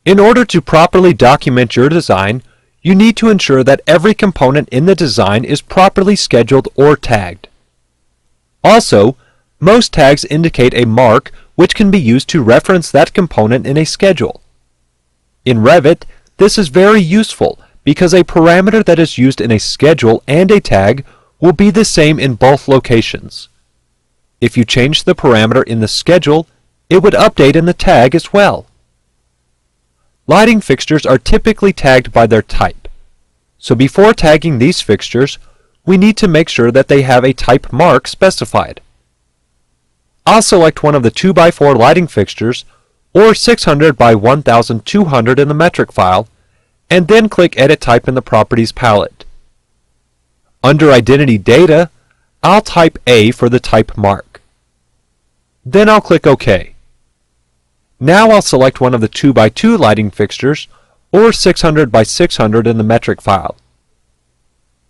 In order to properly document your design, you need to ensure that every component in the design is properly scheduled or tagged. Also, most tags indicate a mark which can be used to reference that component in a schedule. In Revit, this is very useful because a parameter that is used in a schedule and a tag will be the same in both locations. If you change the parameter in the schedule, it would update in the tag as well. Lighting fixtures are typically tagged by their type. So before tagging these fixtures, we need to make sure that they have a type mark specified. I'll select one of the 2x4 lighting fixtures or 600 by 1200 in the metric file, and then click Edit Type in the Properties palette. Under Identity Data, I'll type A for the type mark. Then I'll click OK. Now I'll select one of the 2x2 lighting fixtures or 600 by 600 in the metric file.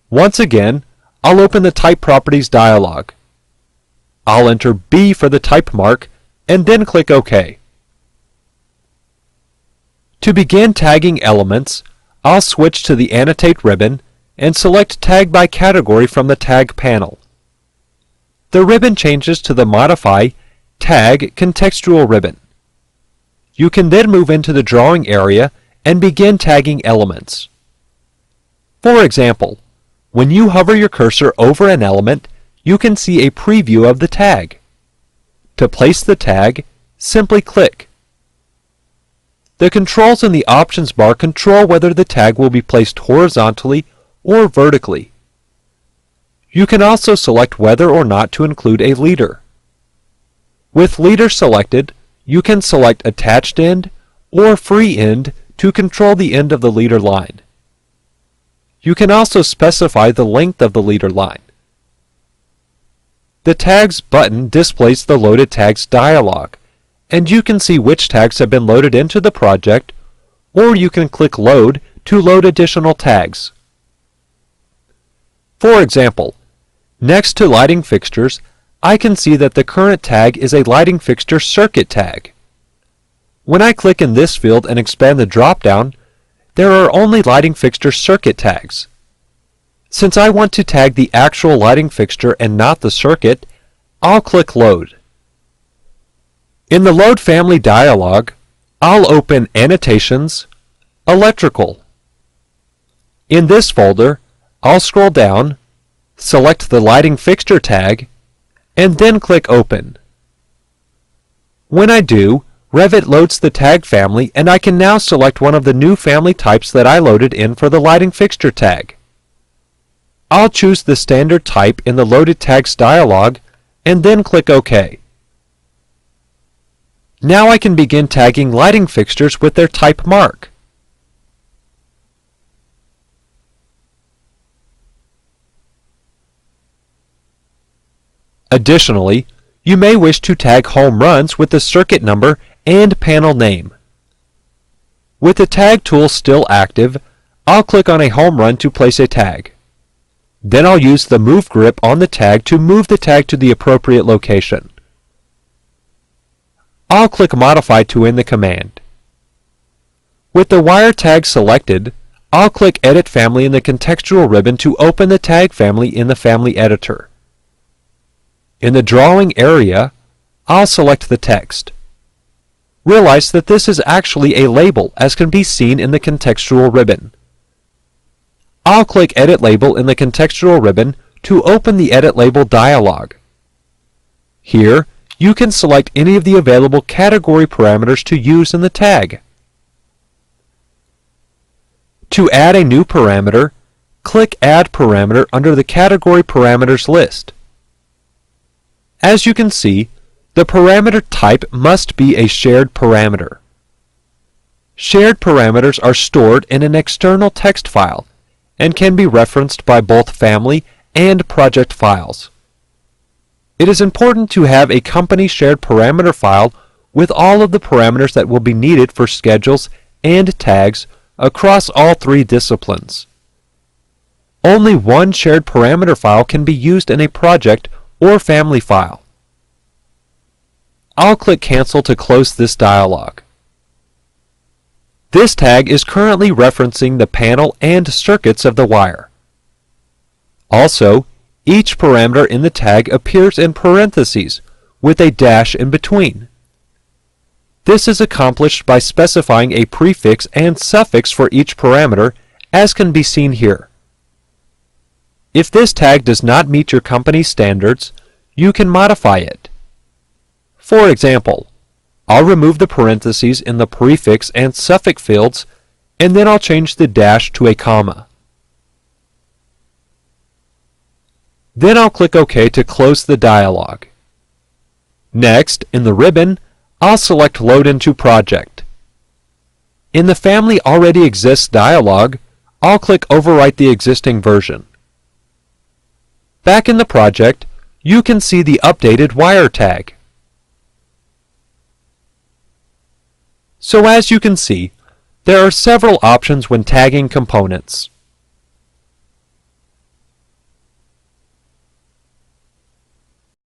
Once again, I'll open the Type Properties dialog. I'll enter B for the type mark and then click OK. To begin tagging elements, I'll switch to the Annotate ribbon and select Tag by Category from the Tag panel. The ribbon changes to the Modify Tag Contextual ribbon. You can then move into the drawing area and begin tagging elements. For example, when you hover your cursor over an element, you can see a preview of the tag. To place the tag, simply click. The controls in the Options bar control whether the tag will be placed horizontally or vertically. You can also select whether or not to include a leader. With leader selected, you can select Attached End or Free End to control the end of the leader line. You can also specify the length of the leader line. The Tags button displays the Loaded Tags dialog, and you can see which tags have been loaded into the project, or you can click Load to load additional tags. For example, next to lighting fixtures, I can see that the current tag is a lighting fixture circuit tag. When I click in this field and expand the drop-down, there are only lighting fixture circuit tags. Since I want to tag the actual lighting fixture and not the circuit, I'll click Load. In the Load Family dialog, I'll open Annotations, Electrical. In this folder, I'll scroll down, select the lighting fixture tag, and then click Open. When I do, Revit loads the tag family, and I can now select one of the new family types that I loaded in for the lighting fixture tag. I'll choose the standard type in the Loaded Tags dialog and then click OK. Now I can begin tagging lighting fixtures with their type mark. Additionally, you may wish to tag home runs with the circuit number and panel name. With the Tag tool still active, I'll click on a home run to place a tag. Then I'll use the Move grip on the tag to move the tag to the appropriate location. I'll click Modify to end the command. With the wire tag selected, I'll click Edit Family in the contextual ribbon to open the tag family in the Family Editor. In the drawing area, I'll select the text. Realize that this is actually a label, as can be seen in the contextual ribbon. I'll click Edit Label in the contextual ribbon to open the Edit Label dialog. Here, you can select any of the available category parameters to use in the tag. To add a new parameter, click Add Parameter under the Category Parameters list. As you can see, the parameter type must be a shared parameter. Shared parameters are stored in an external text file and can be referenced by both family and project files. It is important to have a company shared parameter file with all of the parameters that will be needed for schedules and tags across all three disciplines. Only one shared parameter file can be used in a project or family file. I'll click Cancel to close this dialog. This tag is currently referencing the panel and circuits of the wire. Also, each parameter in the tag appears in parentheses with a dash in between. This is accomplished by specifying a prefix and suffix for each parameter, as can be seen here. If this tag does not meet your company's standards, you can modify it. For example, I'll remove the parentheses in the prefix and suffix fields, and then I'll change the dash to a comma. Then I'll click OK to close the dialog. Next, in the ribbon, I'll select Load into Project. In the Family Already Exists dialog, I'll click Overwrite the existing version. Back in the project, you can see the updated wire tag. So as you can see, there are several options when tagging components.